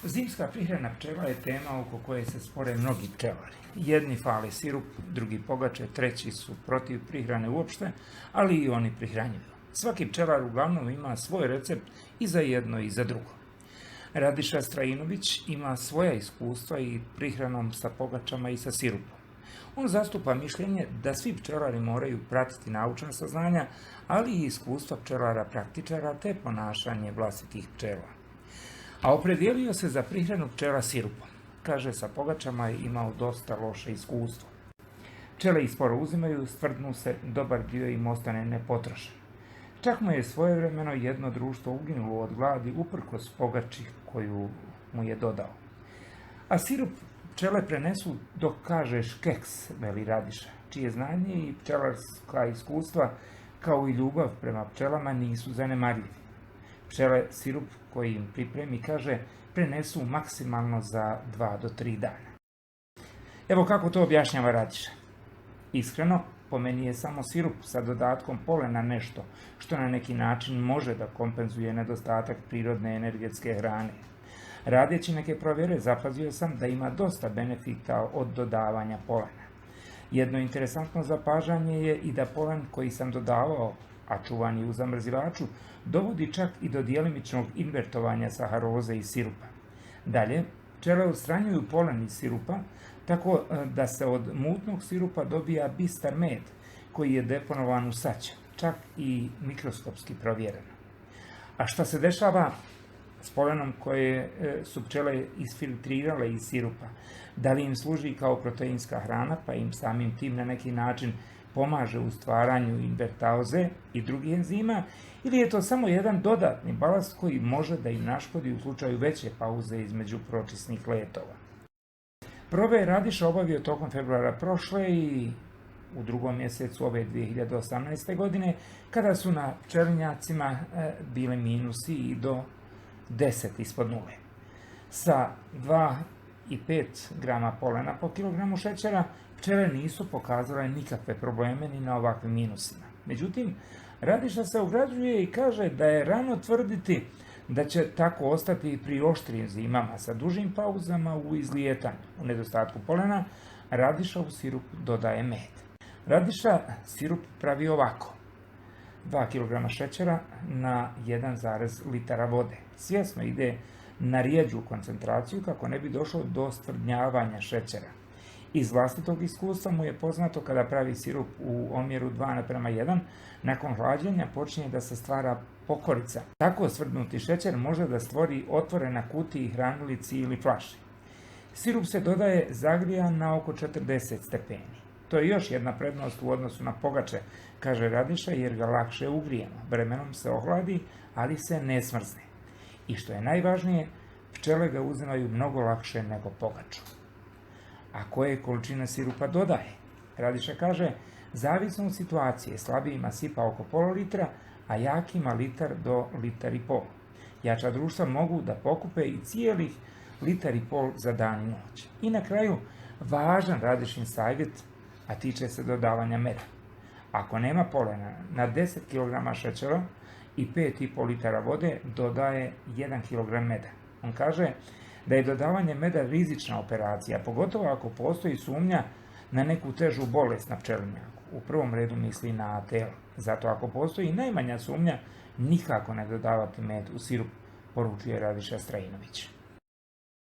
Zimska prihrana pčela je tema oko koje se spore mnogi pčelari. Jedni fale sirup, drugi pogače, treći su protiv prihrane uopšte, ali i oni prihranjuju. Svaki pčelar uglavnom ima svoj recept i za jedno i za drugo. Radiša Strajinović ima svoja iskustva i prihranom sa pogačama i sa sirupom. On zastupa mišljenje da svi pčelari moraju pratiti naučna saznanja, ali i iskustva pčelara praktičara te ponašanje vlastitih pčela. A opredijelio se za prihranu pčela sirupom. Kaže, sa pogačama je imao dosta loše iskustvo. Pčele ih sporo uzimaju, stvrdnu se, dobar dio im ostane nepotrošen. Čak mu je svojevremeno jedno društvo uginulo od gladi uprkos pogači koju mu je dodao. A sirup pčele prenesu dok kažeš keks, veli Radiša, čije znanje i pčelarska iskustva kao i ljubav prema pčelama nisu zanemarljivi. Pčele sirup koji im pripremi, kaže, prenesu maksimalno za 2 do 3 dana. Evo kako to objašnjava Radiša. Iskreno, po meni je samo sirup sa dodatkom polena nešto što na neki način može da kompenzuje nedostatak prirodne energetske hrane. Radeći neke provjere zapazio sam da ima dosta benefita od dodavanja polena. Jedno interesantno zapažanje je i da polen koji sam dodavao, a čuvan je u zamrzivaču, dovodi čak i do djelimičnog invertovanja saharoze iz sirupa. Dalje, pčele odstranjuju polen iz sirupa, tako da se od mutnog sirupa dobija bistar med, koji je deponovan u saća, čak i mikroskopski provjereno. A šta se dešava s polenom koje su pčele isfiltrirale iz sirupa? Da li im služi kao proteinska hrana, pa im samim tim na neki način pomaže u stvaranju invertaoze i drugih enzima, ili je to samo jedan dodatni balast koji može da im naškodi u slučaju veće pauze između pročisnih letova. Probe je Radiša obavio tokom februara prošle i u drugom mjesecu ove 2018. godine, kada su na pčelinjacima bile minusi i do 10 ispod nule. Sa 2,5 grama polena po kilogramu šećera, pčele nisu pokazale nikakve probleme ni na ovakvim minusima. Međutim, Radiša se ograđuje i kaže da je rano tvrditi da će tako ostati i pri oštrijim zimama sa dužim pauzama u izlijetanju. U nedostatku polena, Radiša u sirup dodaje med. Radiša sirup pravi ovako: 2 kg šećera na 1,1 litara vode. Svjesno ide na rijeđu koncentraciju kako ne bi došlo do stvrdnjavanja šećera. Iz vlastitog iskustva mu je poznato kada pravi sirup u omjeru 2:1, nakon hlađenja počinje da se stvara pokorica. Tako stvrdnuti šećer može da stvori otvore na kutiji, hranilici ili flaši. Sirup se dodaje zagrijan na oko 40 stepeni. To je još jedna prednost u odnosu na pogače, kaže Radiša, jer ga lakše ugrijemo. Vremenom se ohladi, ali se ne smrzne. I što je najvažnije, pčele ga uzimaju mnogo lakše nego pogaču. A koje količine sirupa dodaje? Radiša kaže, zavisno od situacije, slabijima sipa oko pola litra, a jakima litar do litar i pol. Jača društva mogu da pokupe i cijelih litar i pol za dan i noć. I na kraju, važan Radišin savjet, a tiče se dodavanja meda. Ako nema polena, na 10 kg šećera i 5,5 litara vode dodaje 1 kg meda. On kaže da je dodavanje meda rizična operacija, pogotovo ako postoji sumnja na neku težu bolest na pčelinjaku. U prvom redu misli na ATL. Zato ako postoji najmanja sumnja, nikako ne dodavati med u sirup, poručuje Radiša Strajinović.